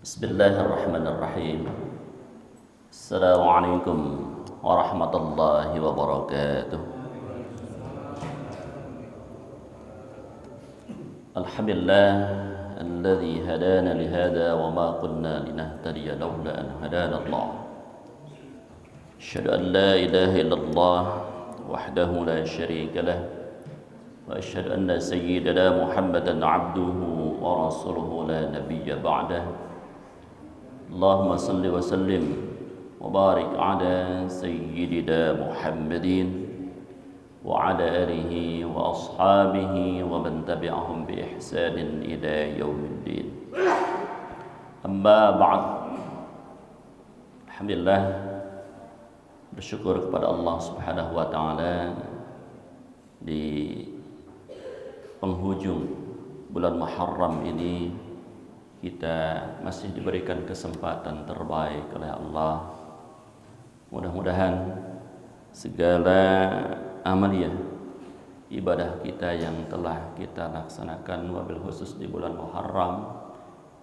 Bismillahirrahmanirrahim. Assalamualaikum warahmatullahi wabarakatuh. Alhamdulillah alladzi hadana lihada wa ma kunna linahtadiya laula an hadana Allah. Asyhadu an la ilaha illallah wahdahu la syarika lah wa asyhadu anna sayyidana Muhammadan abduhu wa rasuluhu la nabiyya ba'dah. Allahumma salli wa sallim wa barik ala sayyidina Muhammadin wa ala alihi wa ashabihi wa man tabi'ahum bi ihsanin ila yaumiddin. Amma ba'd. Alhamdulillah, bersyukur kepada Allah Subhanahu wa taala di penghujung bulan Muharram ini kita masih diberikan kesempatan terbaik oleh Allah. Mudah-mudahan segala amaliyah ibadah kita yang telah kita laksanakan, wabil khusus di bulan Muharram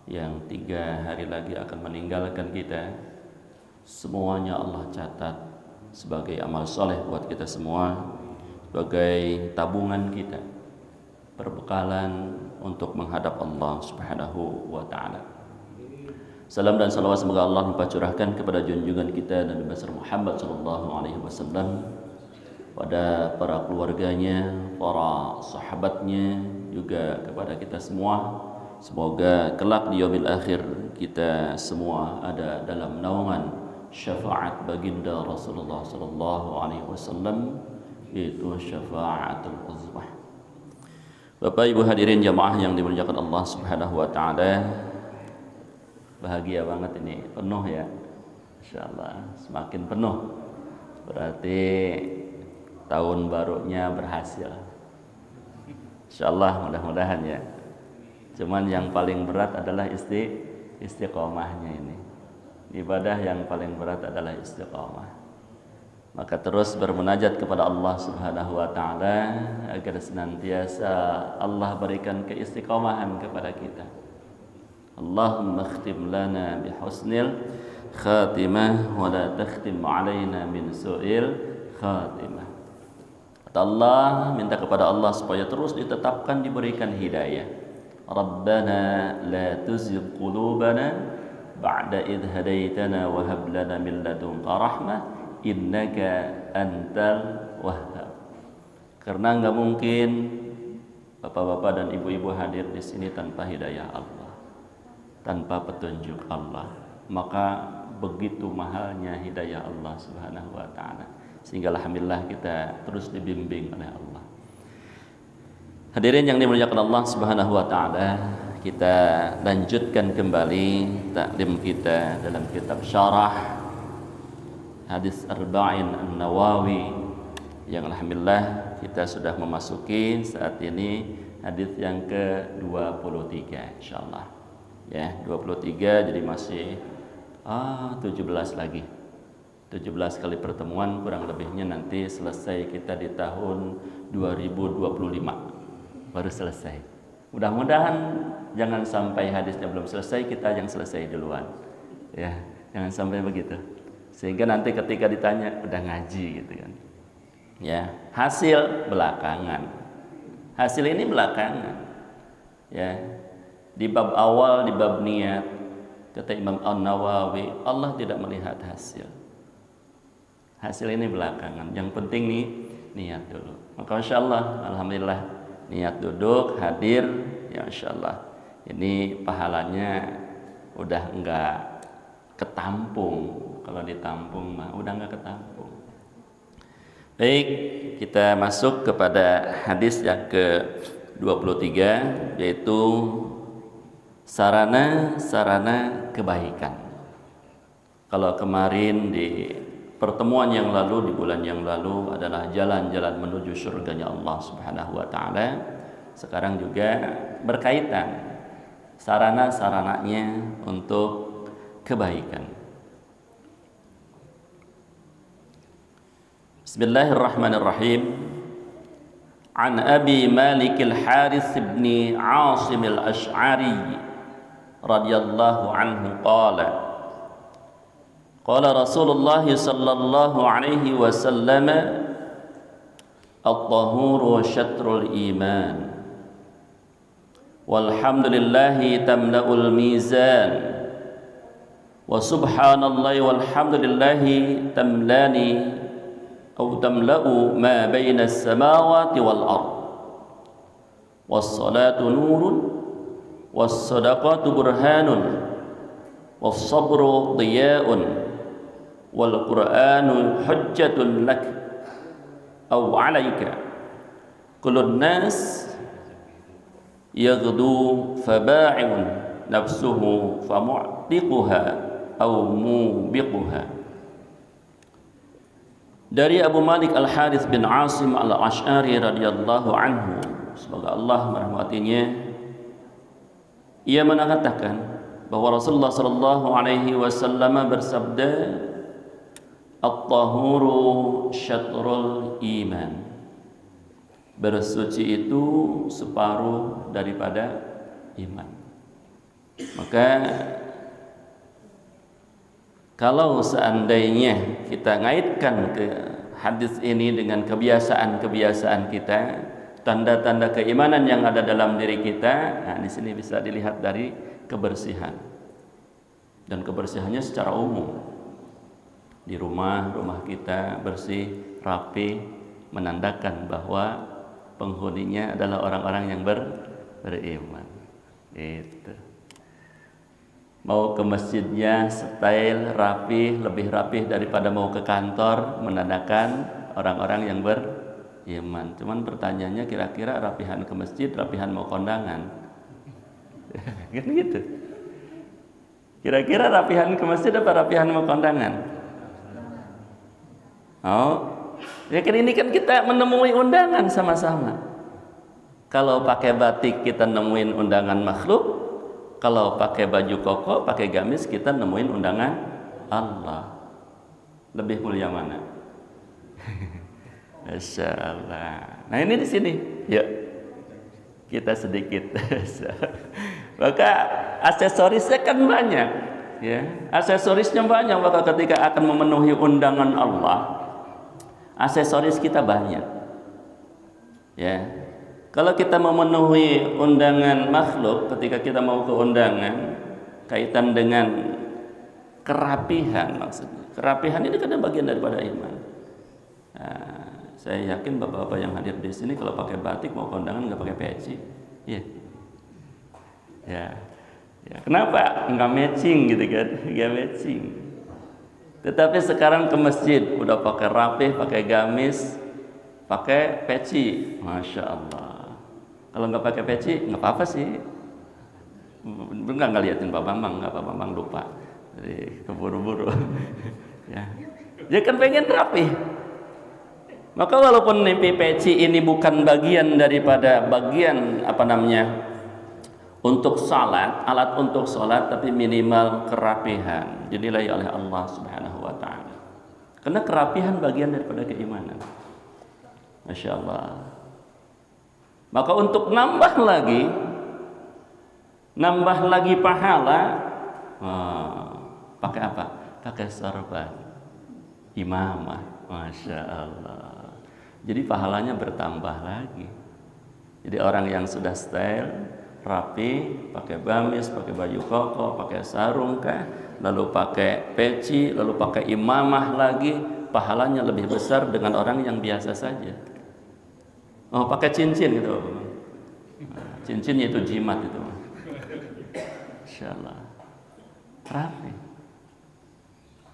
yang 3 hari lagi akan meninggalkan kita, semuanya Allah catat sebagai amal soleh buat kita semua, sebagai tabungan kita, perbekalan untuk menghadap Allah Subhanahu wa taala. Salam dan salawat semoga Allah limpah curahkan kepada junjungan kita Nabi besar Muhammad sallallahu alaihi wasallam, pada para keluarganya, para sahabatnya, juga kepada kita semua. Semoga kelak di yaumil akhir kita semua ada dalam naungan syafaat baginda Rasulullah sallallahu alaihi wasallam, yaitu syafaatul uzmah. Bapak Ibu hadirin jamaah yang dimuliakan Allah Subhanahu wa taala, bahagia banget ini, penuh ya. Insyaallah semakin penuh. Berarti tahun barunya berhasil. Insyaallah, mudah-mudahan ya. Cuman yang paling berat adalah istiqomahnya ini. Ibadah yang paling berat adalah istiqomah. Maka terus bermunajat kepada Allah Subhanahu wa taala agar senantiasa Allah berikan keistiqomahan kepada kita. Allahumma khtim lana bihusnil khatimah wa la takhtim alaina min su'il khatimah. Kata Allah, minta kepada Allah supaya terus ditetapkan diberikan hidayah. Rabbana la tuzigh qulubana ba'da idh hadaitana wa hab lana min ladunka rahmah innaka antal wahhab. Karena enggak mungkin bapak-bapak dan ibu-ibu hadir di sini tanpa hidayah Allah, tanpa petunjuk Allah. Maka begitu mahalnya hidayah Allah Subhanahu wa taala, sehingga alhamdulillah kita terus dibimbing oleh Allah. Hadirin yang dimuliakan Allah Subhanahu wa taala, kita lanjutkan kembali taklim kita dalam kitab Syarah Hadis Arba'in An-Nawawi, yang alhamdulillah kita sudah memasuki saat ini hadis yang ke-23 insyaallah. Ya, 23, jadi masih 17 lagi. 17 kali pertemuan kurang lebihnya, nanti selesai kita di tahun 2025 baru selesai. Mudah-mudahan jangan sampai hadisnya belum selesai, kita yang selesai duluan. Ya, jangan sampai begitu. Sehingga nanti ketika ditanya udah ngaji gitu kan. Ya, hasil belakangan. Hasil ini belakangan. Ya. Di bab awal, di bab niat, kata Imam An-Nawawi, Allah tidak melihat hasil. Hasil ini belakangan. Yang penting nih niat dulu. Maka insyaallah alhamdulillah niat duduk, hadir, ya insyaallah ini pahalanya udah enggak ketampung. Kalau ditampung mah udah enggak ketampung. Baik, kita masuk kepada hadis yang ke-23, yaitu sarana-sarana kebaikan. Kalau kemarin di pertemuan yang lalu, di bulan yang lalu adalah jalan-jalan menuju surganya Allah Subhanahu wa taala, sekarang juga berkaitan sarana-sarananya untuk kebaikan. Bismillahirrahmanirrahim. An Abi Malik al-Harith bin Asim al-Ash'ari radhiyallahu anhu qala qala Rasulullah sallallahu alaihi wasallam at-tahuru syatrul iman walhamdulillahi tamla'ul mizan wa subhanallahi walhamdulillahi tamlani atau tamla'u ma baina as-samawati wal ard was-salatu nurun was-sadaqatu burhanun was-sabru diya'un wal qur'anu hujjatun lak aw 'alaika kullun nas yaghdu faba'i'un nafsuhu famu'tiquha aw mubiquha. Dari Abu Malik Al-Harits bin Asim Al-Asy'ari radhiyallahu anhu, semoga Allah merahmatinya, ia mengatakan bahwa Rasulullah sallallahu alaihi wasallam bersabda, "At-tahuru syatrul iman." Bersuci itu separuh daripada iman. Maka kalau seandainya kita ngaitkan ke hadis ini dengan kebiasaan-kebiasaan kita, tanda-tanda keimanan yang ada dalam diri kita, nah di sini bisa dilihat dari kebersihan. Dan kebersihannya secara umum. Di rumah kita bersih, rapi, menandakan bahwa penghuninya adalah orang-orang yang beriman. Itu. Mau ke masjidnya style rapi, lebih rapi daripada mau ke kantor, menandakan orang-orang yang beriman. Cuman pertanyaannya, kira-kira rapihan ke masjid, rapihan mau kondangan? Kan gitu. Kira-kira rapihan ke masjid apa rapihan mau kondangan? Oh, ya kan ini kan kita menemui undangan sama-sama. Kalau pakai batik kita nemuin undangan makhluk. Kalau pakai baju koko, pakai gamis, kita nemuin undangan Allah. Lebih mulia mana? Masya Allah. Nah ini di sini, yuk kita sedikit. Maka aksesorisnya kan banyak, ya. Aksesorisnya banyak. Maka ketika akan memenuhi undangan Allah, aksesoris kita banyak, ya. Kalau kita memenuhi undangan makhluk, ketika kita mau ke undangan, kaitan dengan kerapihan maksudnya. Kerapihan ini kan bagian daripada iman. Nah, saya yakin bapak-bapak yang hadir di sini kalau pakai batik mau ke undangan nggak pakai peci, ya. Ya. Kenapa? Nggak matching gitu kan? Nggak matching. Tetapi sekarang ke masjid udah pakai rapi, pakai gamis, pakai peci, masya Allah. Kalau nggak pakai peci nggak apa-apa sih, nggak ngeliatin Pak Bambang, nggak, Pak Bambang lupa, jadi keburu-buru. Ya kan pengen rapi. Maka walaupun mimpi peci ini bukan bagian daripada untuk salat, alat untuk salat, tapi minimal kerapihan dinilai oleh Allah Subhanahu Wa Taala. Karena kerapihan bagian daripada keimanan. Masya Allah. Maka untuk nambah lagi pahala, pakai apa? Pakai sorban imamah, masya Allah. Jadi pahalanya bertambah lagi. Jadi orang yang sudah style, rapi, pakai gamis, pakai baju koko, pakai sarung kah, lalu pakai peci, lalu pakai imamah lagi, pahalanya lebih besar dengan orang yang biasa saja. Oh, pakai cincin gitu. Cincinnya itu jimat itu. Insyaallah. Rapi.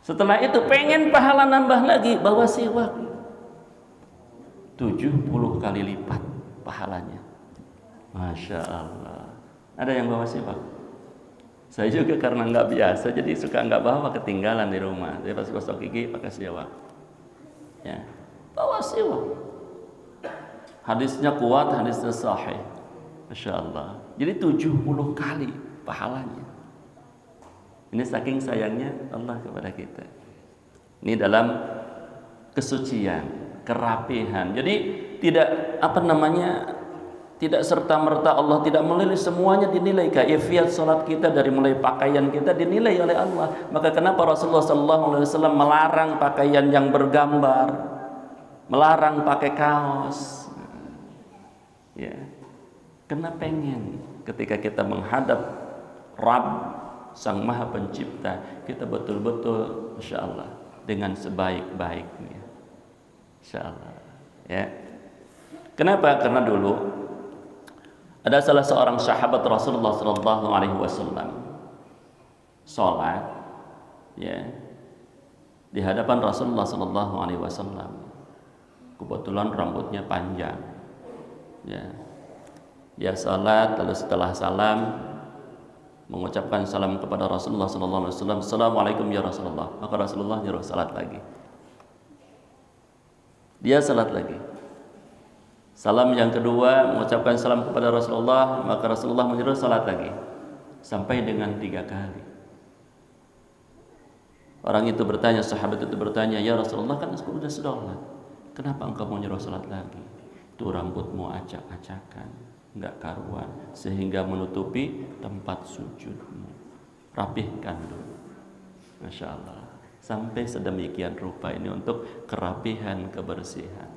Setelah itu pengen pahala nambah lagi, bawa siwak. 70 kali lipat pahalanya. Masya Allah. Ada yang bawa siwak? Saya juga karena nggak biasa, jadi suka nggak bawa, ketinggalan di rumah. Jadi pas gosok gigi pakai siwak. Ya, bawa siwak. Hadisnya kuat, hadisnya sahih. Masya Allah. Jadi 70 kali pahalanya. Ini saking sayangnya Allah kepada kita. Ini dalam kesucian, kerapihan. Jadi tidak Tidak serta-merta Allah tidak menilai, semuanya dinilai. Kaifiat salat kita dari mulai pakaian kita dinilai oleh Allah. Maka kenapa Rasulullah SAW melarang pakaian yang bergambar, melarang pakai kaos? Ya, karena pengen ketika kita menghadap Rabb Sang Maha Pencipta, kita betul-betul Insya Allah dengan sebaik-baiknya, Insya Allah. Ya, kenapa? Karena dulu ada salah seorang sahabat Rasulullah Sallallahu Alaihi Wasallam sholat, ya, di hadapan Rasulullah Sallallahu Alaihi Wasallam. Kebetulan rambutnya panjang, ya. Dia sholat, lalu setelah salam mengucapkan salam kepada Rasulullah Sallallahu Alaihi Wasallam, Assalamualaikum ya Rasulullah. Maka Rasulullah nyuruh salat lagi. Dia salat lagi. Salam yang kedua, mengucapkan salam kepada Rasulullah, maka Rasulullah menyuruh salat lagi sampai dengan 3 kali. Orang itu bertanya, sahabat itu bertanya, ya Rasulullah, kan aku sudah sholat, kenapa engkau menyuruh salat lagi? Itu rambutmu acak-acakan, enggak karuan, sehingga menutupi tempat sujudmu. Rapihkan dulu. Masya Allah. Sampai sedemikian rupa ini untuk kerapihan, kebersihan.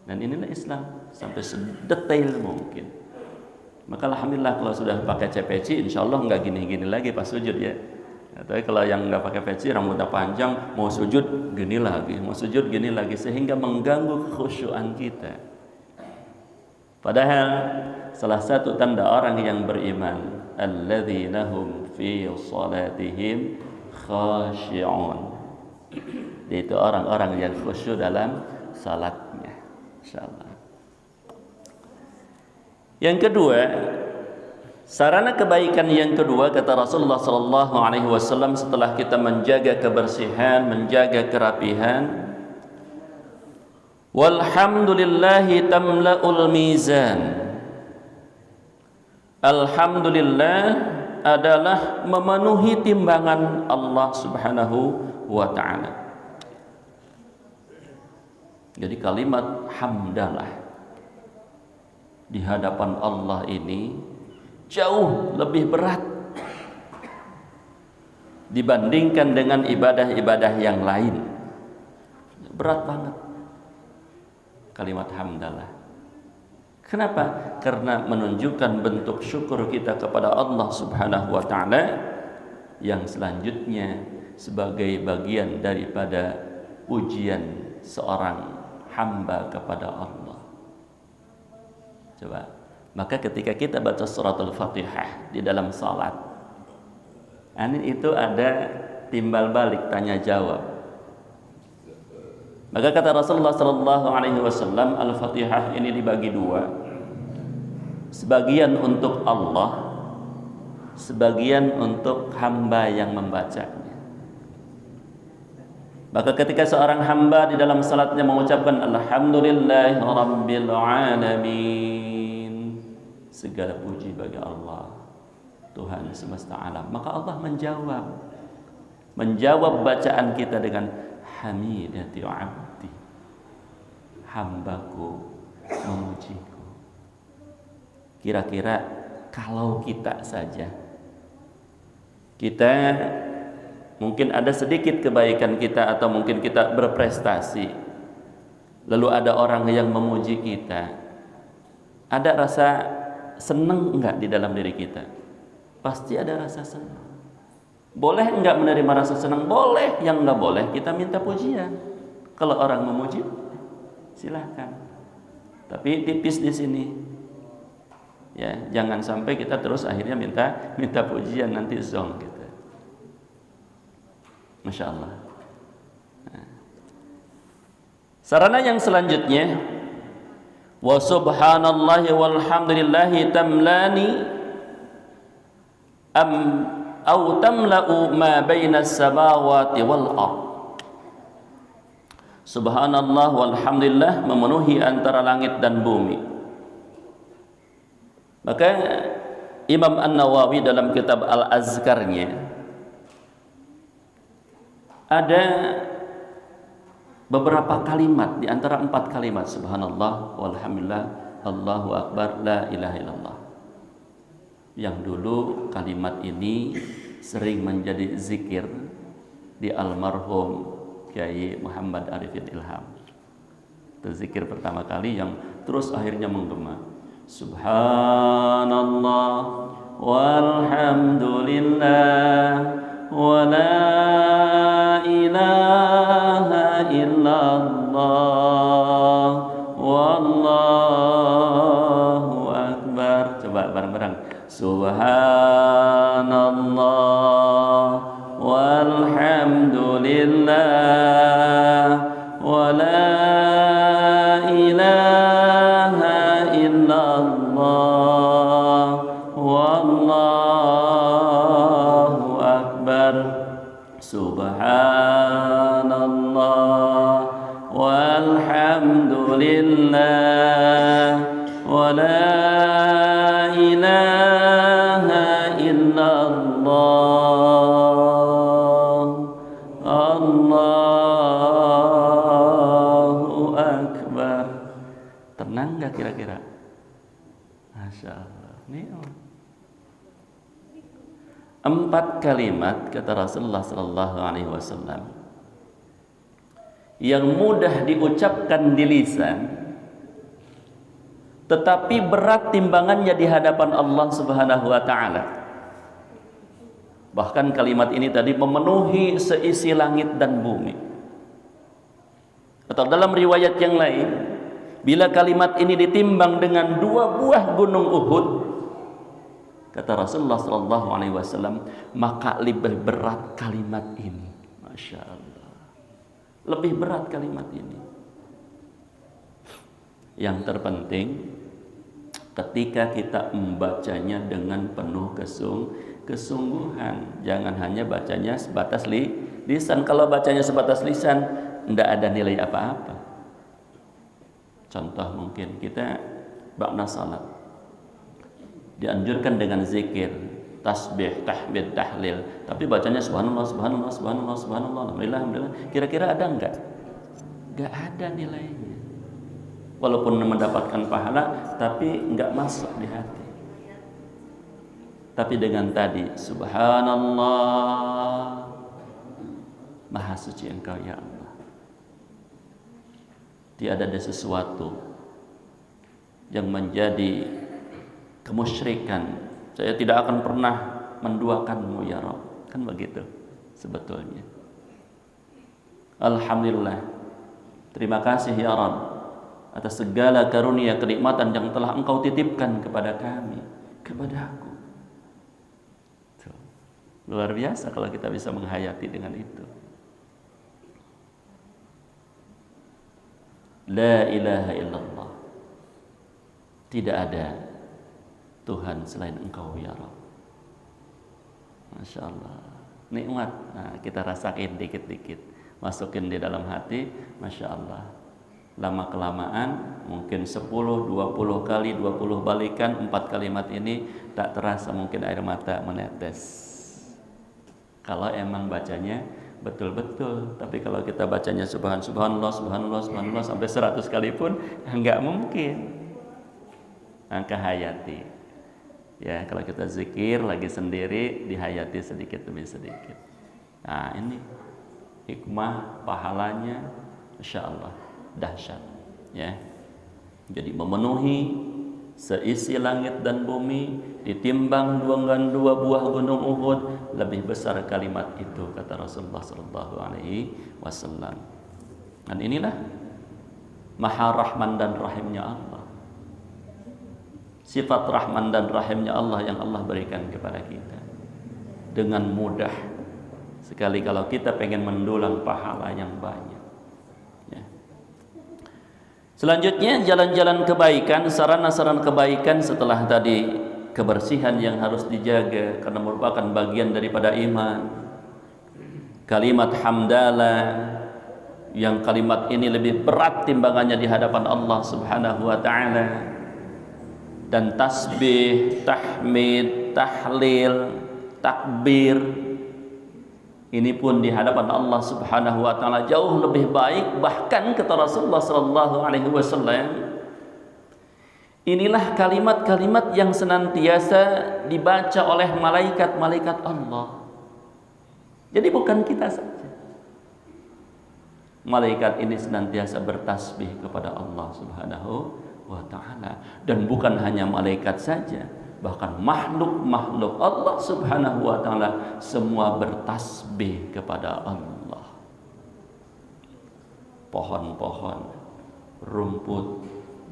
Dan inilah Islam, sampai sedetail mungkin. Maka alhamdulillah kalau sudah pakai peci, insya Allah nggak gini-gini lagi pas sujud ya. Tapi kalau yang nggak pakai peci, rambutnya panjang, mau sujud gini lagi, mau sujud gini lagi, sehingga mengganggu kekhusyuan kita. Padahal salah satu tanda orang yang beriman, alladzina hum fi salatihim khashi'un, yaitu orang-orang yang khusyuk dalam salatnya. Insyaallah. Yang kedua, sarana kebaikan yang kedua kata Rasulullah sallallahu alaihi wasallam setelah kita menjaga kebersihan, menjaga kerapihan, walhamdulillahi tamla'ul mizan. Alhamdulillah adalah memenuhi timbangan Allah Subhanahu wa taala. Jadi kalimat hamdalah di hadapan Allah ini jauh lebih berat dibandingkan dengan ibadah-ibadah yang lain. Berat banget kalimat hamdalah. Kenapa? Karena menunjukkan bentuk syukur kita kepada Allah Subhanahu wa taala yang selanjutnya sebagai bagian daripada pujian seorang hamba kepada Allah. Coba, maka ketika kita baca suratul Fatihah di dalam salat, ini itu ada timbal balik tanya jawab. Maka kata Rasulullah sallallahu alaihi wasallam, Al-Fatihah ini dibagi 2. Sebagian untuk Allah, sebagian untuk hamba yang membacanya. Maka ketika seorang hamba di dalam salatnya mengucapkan Alhamdulillahi Rabbil Alamin, segala puji bagi Allah, Tuhan semesta alam, maka Allah menjawab bacaan kita dengan hamidati abdi, hambaku memujiku. Kira-kira kalau kita saja, kita mungkin ada sedikit kebaikan kita atau mungkin kita berprestasi, lalu ada orang yang memuji kita, ada rasa senang enggak di dalam diri kita? Pasti ada rasa senang. Boleh enggak menerima rasa senang? Boleh. Yang enggak boleh kita minta pujian. Kalau orang memuji, silahkan. Tapi tipis di sini. Ya, jangan sampai kita terus akhirnya minta pujian, nanti zong gitu. Masya Allah. Nah. Sarana yang selanjutnya, wa subhanallahi walhamdulillahi tamlani au tamla'u ma bainas samawati wal ardh. Subhanallah walhamdulillah memenuhi antara langit dan bumi. Maka Imam An-Nawawi dalam kitab Al-Azkarnya ada beberapa kalimat di antara 4 kalimat subhanallah walhamdulillah Allahu Akbar, la ilaha illallah. Yang dulu kalimat ini sering menjadi zikir di almarhum Kiai Muhammad Arifin Ilham. Itu zikir pertama kali yang terus akhirnya menggema. Subhanallah walhamdulillah wa la ilaha illallah wallahu akbar. Coba bareng-bareng. Subhanallah walhamdulillah wa la ilaha illallah wallahu akbar. Subhanallah walhamdulillah wa la ilaha illallah Allahu akbar. Tenang gak kira-kira? Masya Allah. Ini 4 kalimat kata Rasulullah sallallahu alaihi wasallam yang mudah diucapkan di lisan tetapi berat timbangannya di hadapan Allah Subhanahu wa taala. Bahkan kalimat ini tadi memenuhi seisi langit dan bumi. Atau dalam riwayat yang lain, bila kalimat ini ditimbang dengan 2 buah gunung Uhud, kata Rasulullah sallallahu alaihi wasallam, maka lebih berat kalimat ini. Masya Allah. Lebih berat kalimat ini. Yang terpenting ketika kita membacanya dengan penuh kesungguhan. Jangan hanya bacanya sebatas lisan. Kalau bacanya sebatas lisan, tidak ada nilai apa-apa. Contoh mungkin kita ba'da salat dianjurkan dengan zikir, tasbih, tahmid, tahlil, tapi bacanya subhanallah, subhanallah, subhanallah, subhanallah, alhamdulillah, alhamdulillah. Kira-kira ada enggak? Enggak ada nilainya. Walaupun mendapatkan pahala, tapi enggak masuk di hati. Tapi dengan tadi, subhanallah, maha suci engkau ya Allah. Tiada ada sesuatu yang menjadi kemusyrikan. Saya tidak akan pernah menduakanmu ya Rabb. Kan begitu sebetulnya. Alhamdulillah. Terima kasih ya Rabb atas segala karunia kenikmatan yang telah engkau titipkan kepada kami, kepada aku. Tuh. Luar biasa kalau kita bisa menghayati dengan itu. La ilaha illallah. Tidak ada Tuhan selain engkau ya Rabb. Masya Allah. Nikmat. Nah, kita rasain dikit-dikit. Masukin di dalam hati. Masya Allah. Lama kelamaan mungkin 10, 20 kali, 20 balikan 4 kalimat ini tak terasa mungkin air mata menetes. Kalau emang bacanya betul-betul. Tapi kalau kita bacanya subhanallah, subhanallah, subhanallah sampai 100 kali pun enggak mungkin. Angka hayati. Ya, kalau kita zikir lagi sendiri dihayati sedikit demi sedikit. Nah, ini hikmah pahalanya Masya Allah dahsyat ya. Jadi memenuhi seisi langit dan bumi, ditimbang dengan 2 buah gunung Uhud, lebih besar kalimat itu kata Rasulullah sallallahu alaihi wasallam. Dan inilah Maha Rahman dan Rahimnya Allah. Sifat Rahman dan Rahimnya Allah yang Allah berikan kepada kita dengan mudah sekali kalau kita pengen mendulang pahala yang banyak ya. Selanjutnya jalan-jalan kebaikan, sarana-sarana kebaikan setelah tadi kebersihan yang harus dijaga karena merupakan bagian daripada iman. Kalimat hamdalah yang kalimat ini lebih berat timbangannya di hadapan Allah Subhanahu wa taala. Dan tasbih, tahmid, tahlil, takbir ini pun di hadapan Allah Subhanahu wa taala jauh lebih baik. Bahkan kata Rasulullah sallallahu alaihi wasallam, Inilah kalimat-kalimat yang senantiasa dibaca oleh malaikat-malaikat Allah. Jadi bukan kita saja. Malaikat ini senantiasa bertasbih kepada Allah Subhanahu wa ta'ala. Dan bukan hanya malaikat saja, bahkan makhluk-makhluk Allah Subhanahu wa ta'ala semua bertasbih kepada Allah. Pohon-pohon, rumput,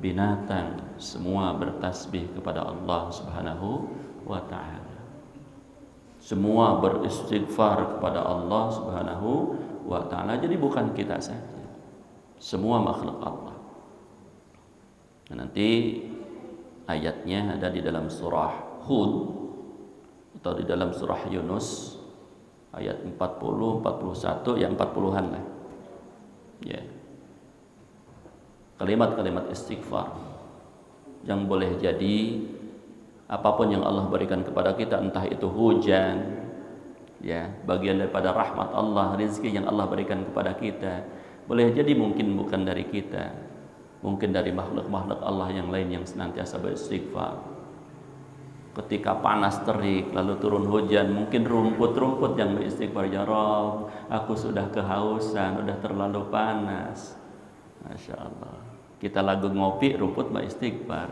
binatang, semua bertasbih kepada Allah Subhanahu wa ta'ala. Semua beristighfar kepada Allah Subhanahu wa ta'ala. Jadi bukan kita saja, semua makhluk Allah. Nah, nanti ayatnya ada di dalam surah Hud atau di dalam surah Yunus ayat 40, 41, ya 40-an lah. Ya. Kalimat-kalimat istighfar yang boleh jadi apapun yang Allah berikan kepada kita, entah itu hujan, ya, bagian daripada rahmat Allah, rezeki yang Allah berikan kepada kita, boleh jadi mungkin bukan dari kita, mungkin dari makhluk-makhluk Allah yang lain yang senantiasa beristighfar. Ketika panas terik lalu turun hujan, mungkin rumput-rumput yang beristighfar, ya Rabb, aku sudah kehausan, sudah terlalu panas. Masya Allah. Kita lagi ngopi, rumput mah istighfar.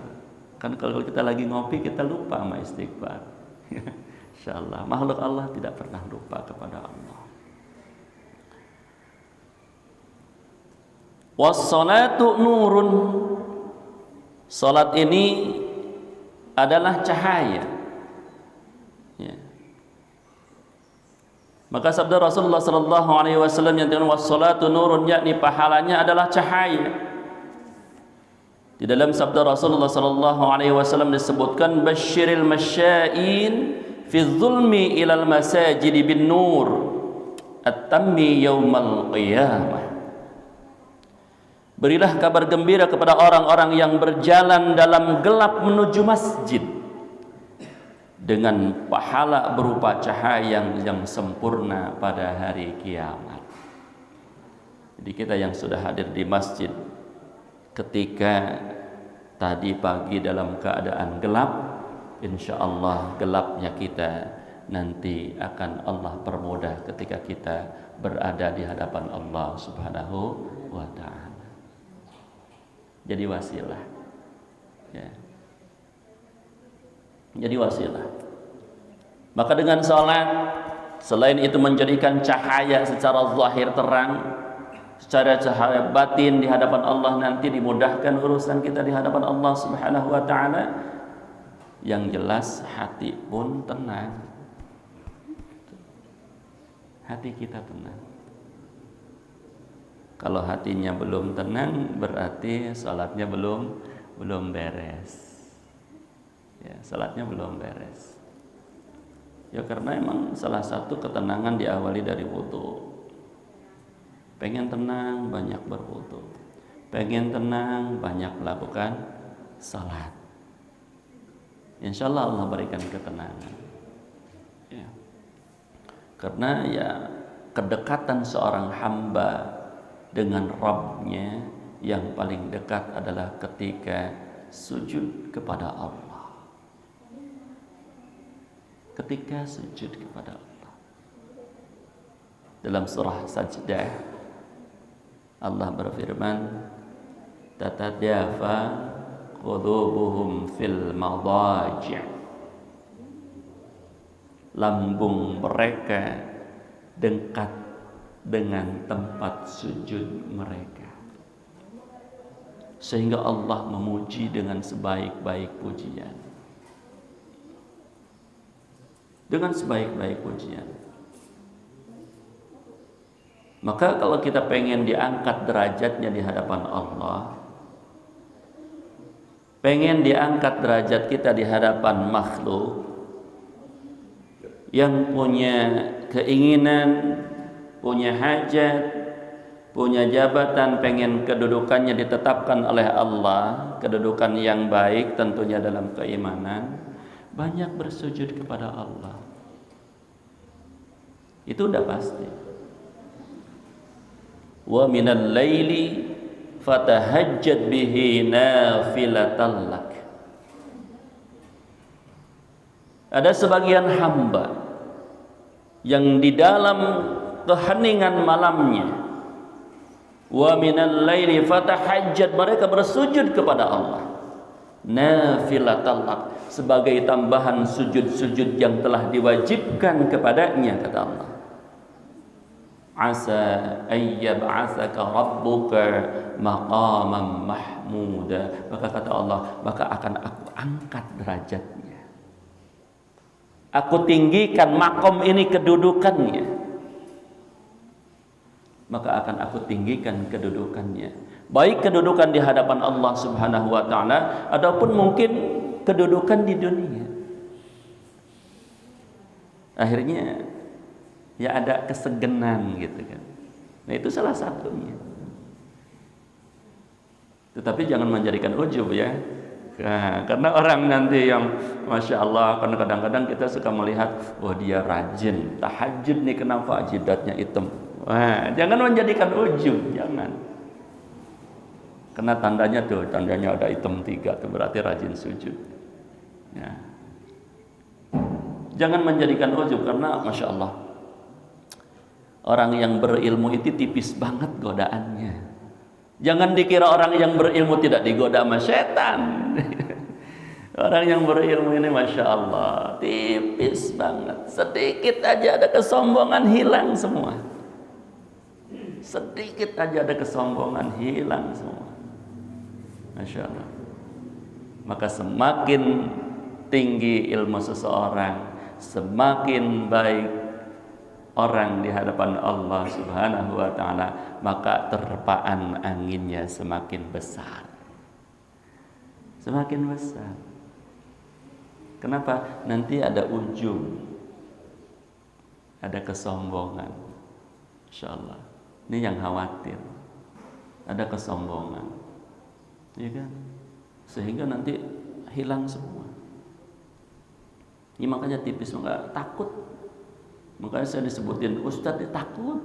Kan kalau kita lagi ngopi kita lupa sama istighfar. Insyaallah makhluk Allah tidak pernah lupa kepada Allah. Was-salatu nurun. Salat ini adalah cahaya. Ya. Maka sabda Rasulullah sallallahu alaihi wasallam yang dikatakan was-salatu nurun, yakni pahalanya adalah cahaya. Di dalam sabda Rasulullah sallallahu alaihi wasallam disebutkan basyiril masya'in fi zulmi ilal masajid bin nur at-tammi yaumal qiyamah. Berilah kabar gembira kepada orang-orang yang berjalan dalam gelap menuju masjid dengan pahala berupa cahaya yang sempurna pada hari kiamat. Jadi kita yang sudah hadir di masjid ketika tadi pagi dalam keadaan gelap, insya Allah gelapnya kita nanti akan Allah permudah ketika kita berada di hadapan Allah Subhanahu wa ta'ala. Jadi wasilah, ya. Jadi wasilah. Maka dengan salat, selain itu menjadikan cahaya secara zahir terang, secara cahaya batin di hadapan Allah, nanti dimudahkan urusan kita di hadapan Allah Subhanahu wa ta'ala. Yang jelas hati pun tenang. Hati kita tenang. Kalau hatinya belum tenang, berarti salatnya belum beres. Ya, salatnya belum beres. Ya karena emang salah satu ketenangan diawali dari wudu. Pengen tenang, banyak berwudu. Pengen tenang, banyak melakukan salat. Insya Allah Allah berikan ketenangan. Ya. Karena ya kedekatan seorang hamba dengan Rabbnya yang paling dekat adalah ketika sujud kepada Allah. Ketika sujud kepada Allah. Dalam surah Sajdah Allah berfirman, tatadafa qulubuhum fil madaji'. Lambung mereka dekat dengan tempat sujud mereka, sehingga Allah memuji dengan sebaik-baik pujian. Dengan sebaik-baik pujian. Maka kalau kita pengen diangkat derajatnya di hadapan Allah, pengen diangkat derajat kita di hadapan makhluk yang punya keinginan, punya hajat, punya jabatan, pengen kedudukannya ditetapkan oleh Allah, kedudukan yang baik tentunya dalam keimanan, banyak bersujud kepada Allah. Itu udah pasti. Wa minal laili fatahajjad bihi nafilatan lak. Ada sebagian hamba yang di dalam keheningan malamnya, wa minal laili fatahajjad, mereka bersujud kepada Allah nafilatal lak, sebagai tambahan sujud-sujud yang telah diwajibkan kepadanya, kata Allah. Asa ayyab'atsaka rabbuka maqaman mahmuda, maka kata Allah, maka akan aku angkat derajatnya, aku tinggikan makom ini kedudukannya, maka akan aku tinggikan kedudukannya, baik kedudukan di hadapan Allah Subhanahu wa taala ataupun mungkin kedudukan di dunia. Akhirnya ya ada kesegenan gitu kan. Nah, itu salah satunya. Tetapi jangan menjadikan ujub ya. Nah, karena orang nanti yang Masya Allah, karena kadang-kadang kita suka melihat, wah dia rajin tahajud nih, kenapa jidatnya hitam. Wah, jangan menjadikan ujub, jangan. Karena tandanya tuh, tandanya ada hitam 3, itu berarti rajin sujud. Ya. Jangan menjadikan ujub, karena Masya Allah, orang yang berilmu itu tipis banget godaannya. Jangan dikira orang yang berilmu tidak digoda sama setan. Orang yang berilmu ini Masya Allah tipis banget. Sedikit aja ada kesombongan, hilang semua. Sedikit aja ada kesombongan, hilang semua. Masya Allah. Maka semakin tinggi ilmu seseorang, semakin baik orang di hadapan Allah Subhanahu wa taala, maka terpaan anginnya semakin besar. Semakin besar. Kenapa? Nanti ada ujub, ada kesombongan. Insyaallah. Ini yang khawatir. Ada kesombongan. Ya kan? Sehingga nanti hilang semua. Ini makanya tipis, enggak takut. Makanya saya disebutin Ustadz, takut.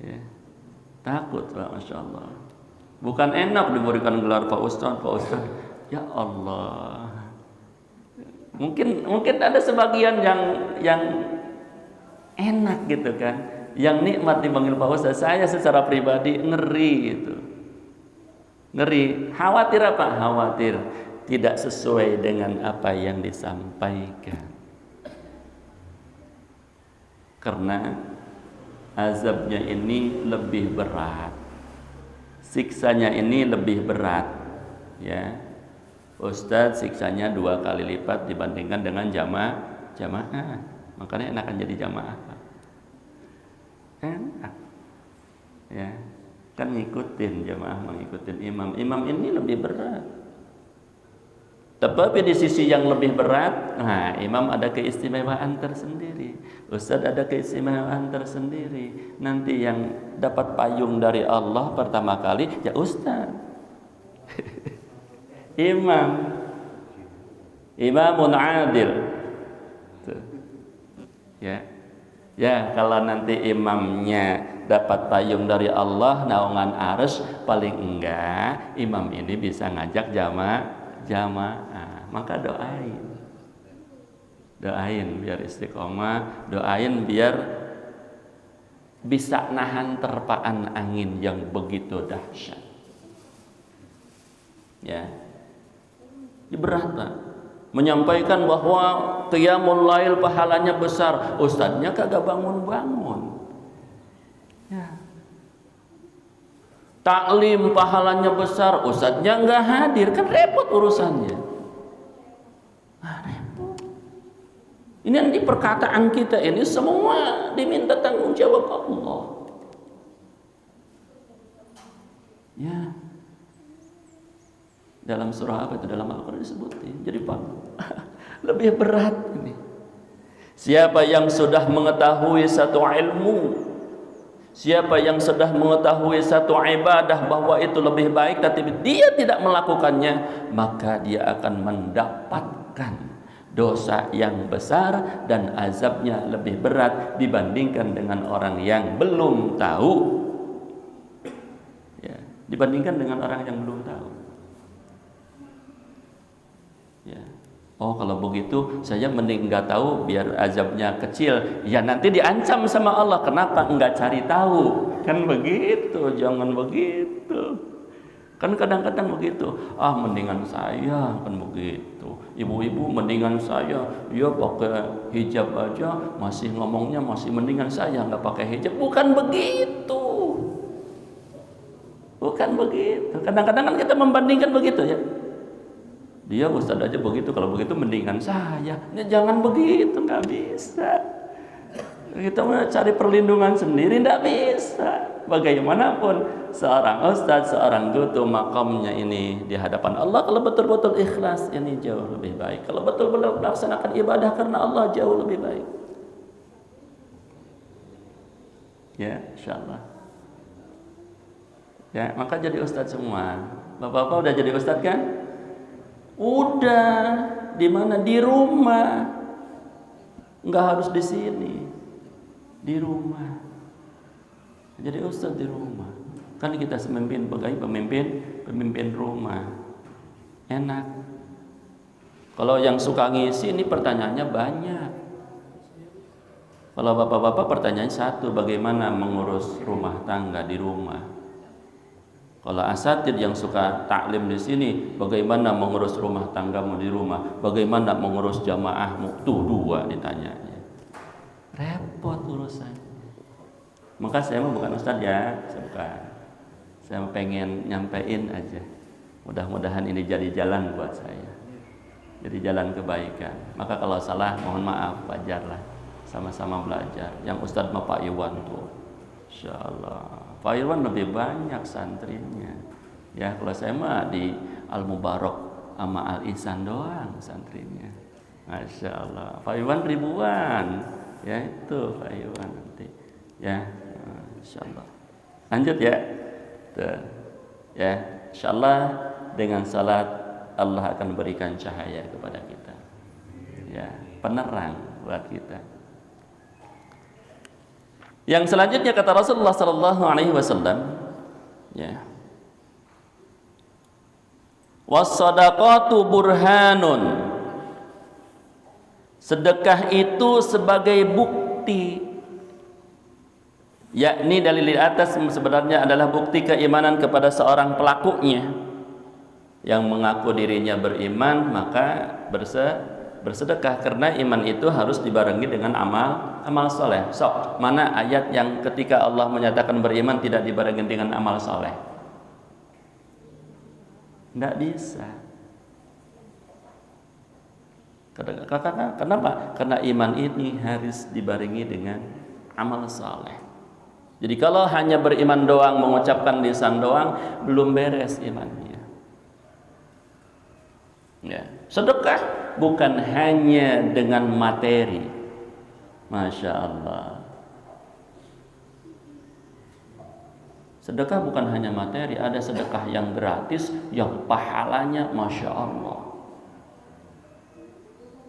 Ya. Takut, Pak, Masya Allah. Bukan enak diberikan gelar Pak Ustadz, Pak Ustadz. Ya Allah. Mungkin ada sebagian yang enak gitu kan, yang nikmat dipanggil Pak Ustadz. Saya secara pribadi ngeri gitu. Ngeri. Khawatir apa? Khawatir tidak sesuai dengan apa yang disampaikan. Karena azabnya ini lebih berat, siksanya ini lebih berat, ya. Ustadz siksanya 2 kali lipat dibandingkan dengan jamaah. Makanya enakan jadi jamaah. Enak, ya. Kan ngikutin jamaah, mengikutin imam. Imam ini lebih berat. Tetapi di sisi yang lebih berat, nah, imam ada keistimewaan tersendiri, ustadz ada keistimewaan tersendiri. Nanti yang dapat payung dari Allah pertama kali ya ustadz. Imamun adil. Tuh. Ya, kalau nanti imamnya dapat payung dari Allah, naungan arsy, paling enggak imam ini bisa ngajak jamaah. Maka doain biar istiqomah, doain biar bisa nahan terpaan angin yang begitu dahsyat. Ya, berat Pak. Menyampaikan bahwa qiyamul lail pahalanya besar, ustadznya kagak bangun-bangun. Ya. Taklim pahalanya besar, ustadznya enggak hadir, kan repot urusannya. Repot. Ini nanti perkataan kita ini semua diminta tanggung jawab Allah. Ya. Dalam surah apa itu? Dalam Al-Quran disebutin. Jadi Pak, lebih berat ini. Siapa yang sudah mengetahui satu ilmu, siapa yang sudah mengetahui satu ibadah bahwa itu lebih baik tapi dia tidak melakukannya, maka dia akan mendapatkan dosa yang besar dan azabnya lebih berat dibandingkan dengan orang yang belum tahu. Ya, dibandingkan dengan orang yang belum tahu. Ya. Oh kalau begitu saya mending nggak tahu biar azabnya kecil. Ya nanti diancam sama Allah. Kenapa nggak cari tahu? Kan begitu, jangan begitu. Kan kadang-kadang begitu. Ah mendingan saya kan begitu. Ibu-ibu mendingan saya. Ya pakai hijab aja masih ngomongnya masih mendingan saya nggak pakai hijab. Bukan begitu. Bukan begitu. Kadang-kadang kan kita membandingkan begitu ya. Dia ustaz aja begitu, kalau begitu mendingan saya. Ya, jangan begitu, nggak bisa. Kita mau cari perlindungan sendiri, nggak bisa. Bagaimanapun seorang ustaz, seorang guru makamnya ini di hadapan Allah, kalau betul-betul ikhlas ini jauh lebih baik. Kalau betul-betul melaksanakan ibadah karena Allah jauh lebih baik. Ya, insyaallah. Ya, maka jadi ustaz semua. Bapak-bapak udah jadi ustaz kan? Udah, di mana? Di rumah. Enggak harus di sini. Di rumah. Jadi ustaz di rumah. Kan kita pemimpin pemimpin rumah. Enak. Kalau yang suka ngisi ini pertanyaannya banyak. Kalau bapak-bapak pertanyaannya satu, bagaimana mengurus rumah tangga di rumah? Kalau asatid yang suka taklim di sini, bagaimana mengurus rumah tanggamu di rumah? Bagaimana mengurus jamaahmu? Tuh dua ditanyanya. Repot urusan. Maka saya mah bukan ustaz ya, saya bukan. Saya pengen nyampein aja. Mudah-mudahan ini jadi jalan buat saya. Jadi jalan kebaikan. Maka kalau salah mohon maaf, wajarlah. Sama-sama belajar. Yang ustaz mah Pak Iwan tuh. Insyaallah. Pak Irwan lebih banyak santrinya. Ya, kalau saya mah di Al Mubarak sama Al Ihsan doang santrinya. Masya Allah. Pak Irwan ribuan. Ya itu Pak Irwan nanti. Ya, Insya Allah. Lanjut ya. Tuh. Ya, Insya Allah dengan salat Allah akan berikan cahaya kepada kita. Ya, penerang buat kita. Yang selanjutnya kata Rasulullah sallallahu alaihi wasallam, ya. Was-shadaqatu burhanun. Sedekah itu sebagai bukti. Yakni dalil di atas sebenarnya adalah bukti keimanan kepada seorang pelakunya. Yang mengaku dirinya beriman maka bersedekah karena iman itu harus dibarengi dengan amal soleh. Sok, mana ayat yang ketika Allah menyatakan beriman tidak dibarengi dengan amal soleh? Tidak bisa. Kenapa? Karena iman ini harus dibarengi dengan amal soleh. Jadi kalau hanya beriman doang, mengucapkan lisan doang, belum beres imannya. Ya, sedekah bukan hanya dengan materi. Masya Allah. Sedekah bukan hanya materi. Ada sedekah yang gratis, yang pahalanya Masya Allah.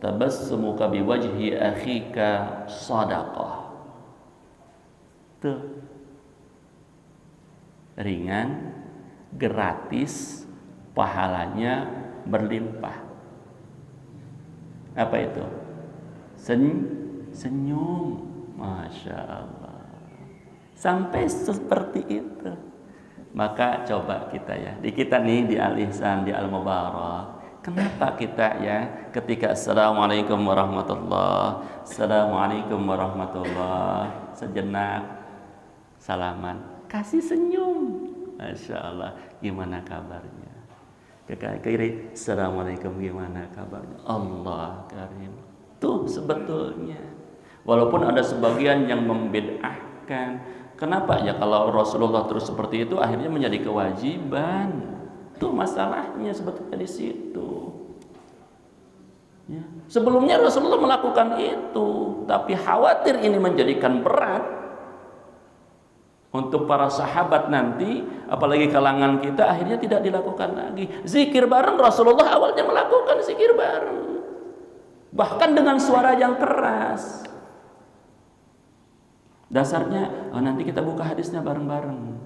Tabassumuka biwajhi akhika sadaqah. Tuh. Ringan, gratis, pahalanya berlimpah. Apa itu? Senyum. Masya Allah. Sampai seperti itu. Maka coba kita ya, di kita nih di Al Ihsan, di Al Mubarak, kenapa kita ya ketika Assalamualaikum warahmatullah, Assalamualaikum warahmatullah, sejenak salaman, kasih senyum. Masya Allah, gimana kabarnya? Ke kiri, Assalamualaikum, gimana kabarnya? Allah karim. Tuh sebetulnya, walaupun ada sebagian yang membid'ahkan. Kenapa ya kalau Rasulullah terus seperti itu akhirnya menjadi kewajiban? Tuh masalahnya sebetulnya di situ. Ya. Sebelumnya Rasulullah melakukan itu, tapi khawatir ini menjadikan berat untuk para sahabat nanti, apalagi kalangan kita, akhirnya tidak dilakukan lagi. Zikir bareng, Rasulullah awalnya melakukan zikir bareng, bahkan dengan suara yang keras. Dasarnya, nanti kita buka hadisnya bareng-bareng.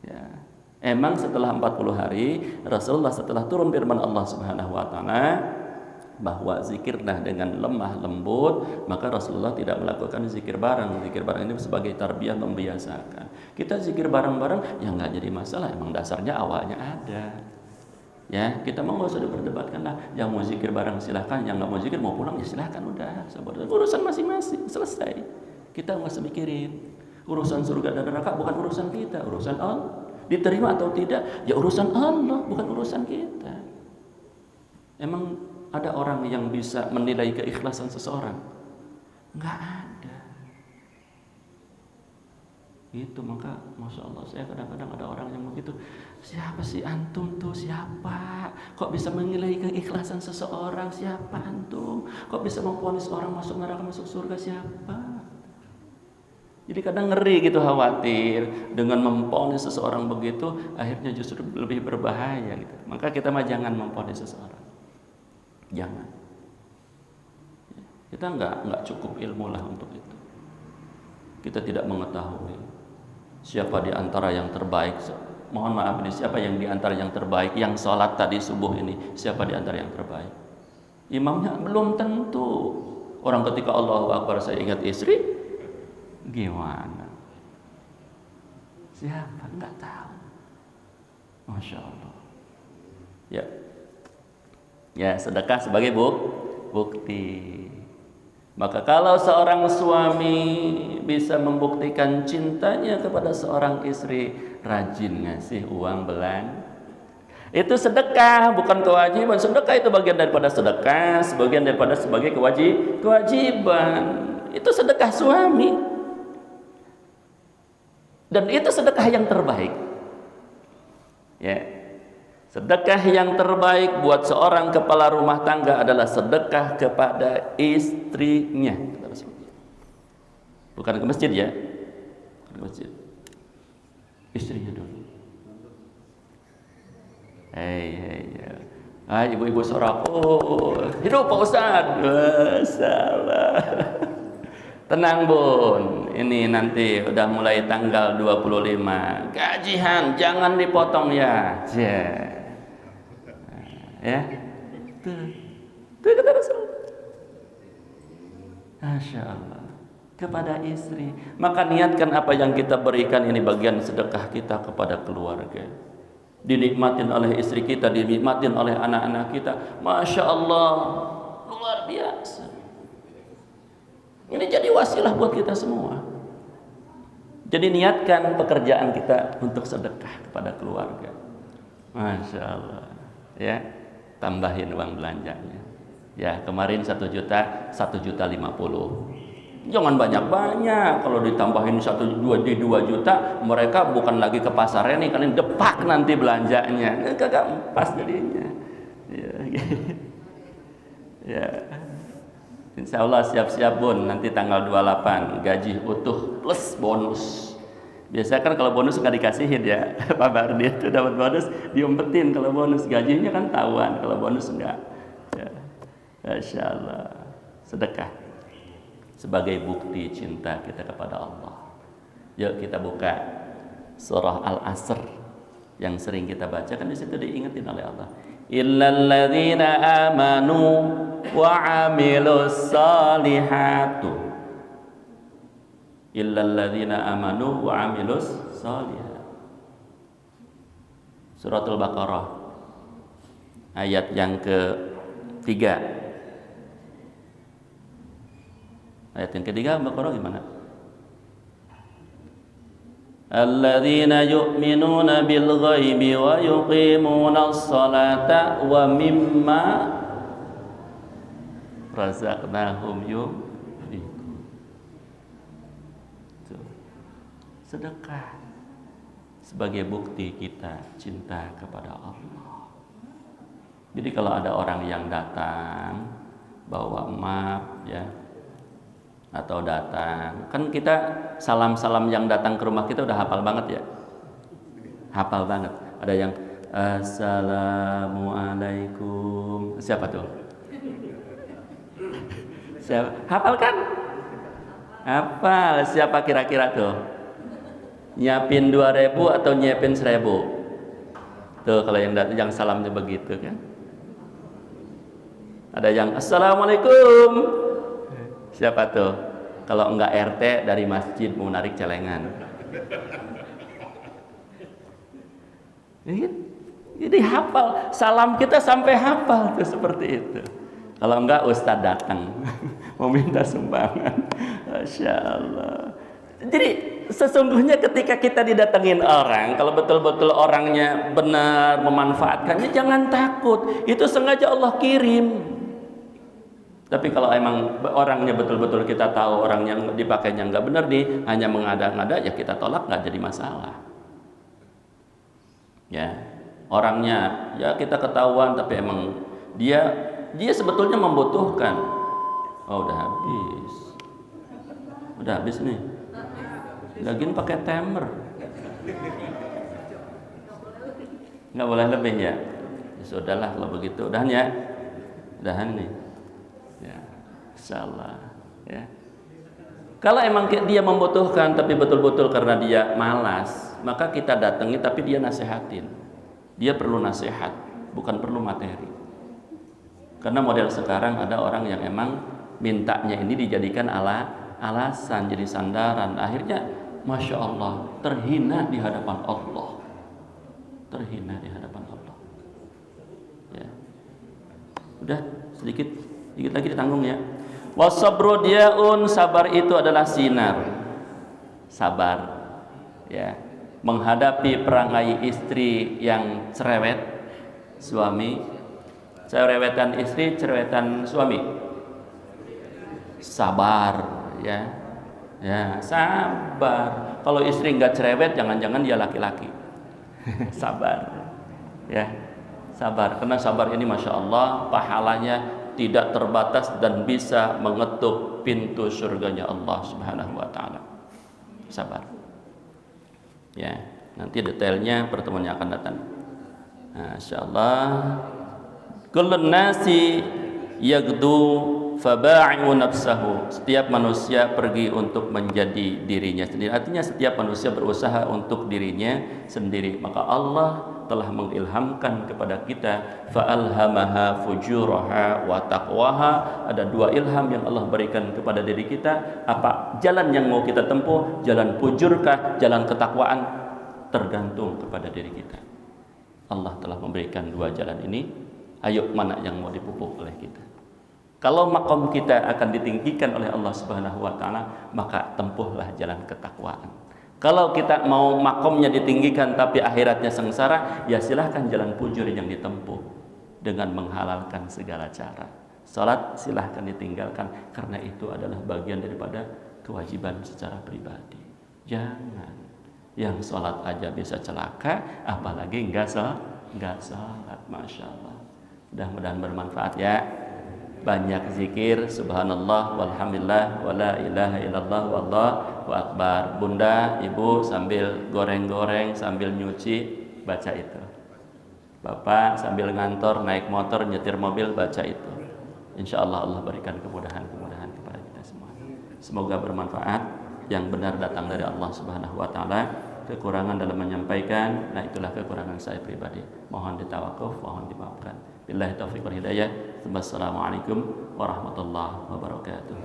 Ya. Emang setelah 40 hari Rasulullah setelah turun firman Allah Subhanahu wa taala bahwa zikirlah dengan lemah lembut, maka Rasulullah tidak melakukan zikir bareng. Zikir bareng ini sebagai tarbiyah, membiasakan. Kita zikir bareng-bareng ya nggak jadi masalah, emang dasarnya awalnya ada. Ya, kita mau nggak usah diperdebatkan lah. Yang mau zikir bareng silahkan, yang nggak mau zikir mau pulang ya silahkan, udah. Urusan masing-masing, selesai. Kita nggak usah mikirin. Urusan surga dan neraka bukan urusan kita, urusan Allah. Diterima atau tidak, ya urusan Allah, bukan urusan kita. Emang ada orang yang bisa menilai keikhlasan seseorang? Nggak ada. Itu maka Masya Allah, saya kadang-kadang ada orang yang begitu, siapa sih antum tuh, siapa? Kok bisa menilai keikhlasan seseorang? Siapa antum? Kok bisa memvonis orang masuk neraka masuk surga? Siapa? Jadi kadang ngeri gitu, khawatir dengan memvonis seseorang begitu, akhirnya justru lebih berbahaya gitu. Maka kita mah jangan memvonis seseorang. Jangan. Kita nggak cukup ilmu lah untuk itu. Kita tidak mengetahui siapa di antara yang terbaik. Mohon maaf ini, siapa yang di antara yang terbaik, yang sholat tadi subuh ini, siapa di antara yang terbaik? Imamnya belum tentu. Orang ketika Allahu Akbar saya ingat istri, gimana? Siapa? Nggak tahu. Masya Allah. Ya, sedekah sebagai bukti. Maka kalau seorang suami bisa membuktikan cintanya kepada seorang istri, rajin ngasih uang belanja, itu sedekah, bukan kewajiban. Sedekah itu bagian daripada sedekah, sebagian daripada sebagai kewajiban. Itu sedekah suami. Dan itu sedekah yang terbaik. Ya. Sedekah yang terbaik buat seorang kepala rumah tangga adalah sedekah kepada istrinya. Bukan ke masjid ya, bukan ke masjid. Istrinya dulu. Ibu-ibu sorak, hidup Pak Ustadz. Salah. Tenang Bun, ini nanti udah mulai tanggal 25 gajian, jangan dipotong ya. Ya, tuh kata Rasul. Masya Allah, kepada istri. Maka niatkan apa yang kita berikan ini bagian sedekah kita kepada keluarga. Dinikmatin oleh istri kita, dinikmatin oleh anak-anak kita. Masya Allah, luar biasa. Ini jadi wasilah buat kita semua. Jadi niatkan pekerjaan kita untuk sedekah kepada keluarga. Masya Allah, ya. Tambahin uang belanjanya. Ya, kemarin 1 juta, 1.050.000. Jangan banyak-banyak. Kalau ditambahin 2 juta, mereka bukan lagi ke pasarnya nih, kalian depak nanti belanjanya. Kagak pas jadinya. Ya. Insya Allah siap-siap Bun, nanti tanggal 28 gaji utuh plus bonus. Biasanya kan kalau bonus nggak dikasihin ya, Pak Bardi itu dapat bonus diumpetin, kalau bonus gajinya kan tahuan, kalau bonus enggak. Ya. Masya Allah, sedekah sebagai bukti cinta kita kepada Allah. Yuk kita buka surah Al-Asr yang sering kita baca, kan di situ diingetin oleh Allah. Illal ladzina amanu wa 'amilus salihatu. Illal ladzina amanu wa 'amilus shalihat. Suratul Baqarah ayat yang ke-3. Ayat yang ke-3 Baqarah gimana? Alladzina yu'minuna bil ghaibi wa yuqimunas salata wa mimma razaqnahum yunfiqun. Sedekah sebagai bukti kita cinta kepada Allah. Jadi kalau ada orang yang datang bawa map ya, atau datang, kan kita salam-salam yang datang ke rumah kita udah hafal banget ya, hafal banget. Ada yang assalamualaikum, siapa tuh? Siapa? Hafal kan? Hafal. Siapa kira-kira tuh? Nyiapin 2.000 atau nyiapin 1.000? Tuh kalau yang salamnya begitu kan. Ada yang assalamualaikum. Siapa tuh? Kalau enggak RT dari masjid mau narik celengan. Jadi hafal, salam kita sampai hafal tuh seperti itu. Kalau enggak ustadz datang meminta sumbangan. Masya Allah. Jadi sesungguhnya ketika kita didatengin orang, kalau betul-betul orangnya benar memanfaatkannya, jangan takut. Itu sengaja Allah kirim. Tapi kalau emang orangnya betul-betul kita tahu orang yang dipakainya nggak benar nih, hanya mengada-ngada, ya kita tolak, nggak jadi masalah. Ya, orangnya ya kita ketahuan, tapi emang dia sebetulnya membutuhkan. Oh udah habis nih. Lagian pakai timer, nggak boleh lebih ya. Ya sudahlah kalau begitu, udahan ya, udahan nih. Ya, insyaallah ya. Kalau emang dia membutuhkan tapi betul-betul karena dia malas, maka kita datangi tapi dia nasihatin. Dia perlu nasihat, bukan perlu materi. Karena model sekarang ada orang yang emang mintanya ini dijadikan alasan, jadi sandaran. Akhirnya Masya Allah terhina di hadapan Allah. Terhina di hadapan Allah. Ya. Udah sedikit lagi ditanggung ya. Wasabru diaun, sabar itu adalah sinar. Sabar ya, menghadapi perangai istri yang cerewet, suami, cerewetan istri, cerewetan suami. Sabar ya. Ya, sabar. Kalau istri enggak cerewet, jangan-jangan dia laki-laki. Sabar ya. Sabar, karena sabar ini Masya Allah pahalanya tidak terbatas dan bisa mengetuk pintu surganya Allah Subhanahu wa taala. Sabar. Ya, nanti detailnya pertemuan yang akan datang. Insyaallah. Kullun nasi yagdu faba'i'u nafsahu. Setiap manusia pergi untuk menjadi dirinya sendiri. Artinya setiap manusia berusaha untuk dirinya sendiri. Maka Allah telah mengilhamkan kepada kita, fa'alhamaha fujuraha wa taqwaha. Ada dua ilham yang Allah berikan kepada diri kita. Apa jalan yang mau kita tempuh? Jalan fujurkah, jalan ketakwaan? Tergantung kepada diri kita. Allah telah memberikan dua jalan ini. Ayo mana yang mau dipupuk oleh kita? Kalau makom kita akan ditinggikan oleh Allah Subhanahu wa taala, maka tempuhlah jalan ketakwaan. Kalau kita mau makomnya ditinggikan tapi akhiratnya sengsara, ya silahkan jalan fujur yang ditempuh dengan menghalalkan segala cara. Salat silahkan ditinggalkan karena itu adalah bagian daripada kewajiban secara pribadi. Jangan yang salat aja bisa celaka, apalagi enggak salat. Masya Allah. Mudah-mudahan bermanfaat ya. Banyak zikir subhanallah walhamdulillah wala ilaha illallah wallahu akbar. Bunda, ibu sambil goreng-goreng, sambil nyuci, baca itu. Bapak sambil ngantor, naik motor, nyetir mobil, baca itu. Insya Allah Allah berikan kemudahan-kemudahan kepada kita semua. Semoga bermanfaat. Yang benar datang dari Allah Subhanahu wa taala. Kekurangan dalam menyampaikan, nah itulah kekurangan saya pribadi. Mohon ditawakuf, mohon dimaafkan. Billahi taufiq wal hidayah. Wassalamualaikum warahmatullahi wabarakatuh.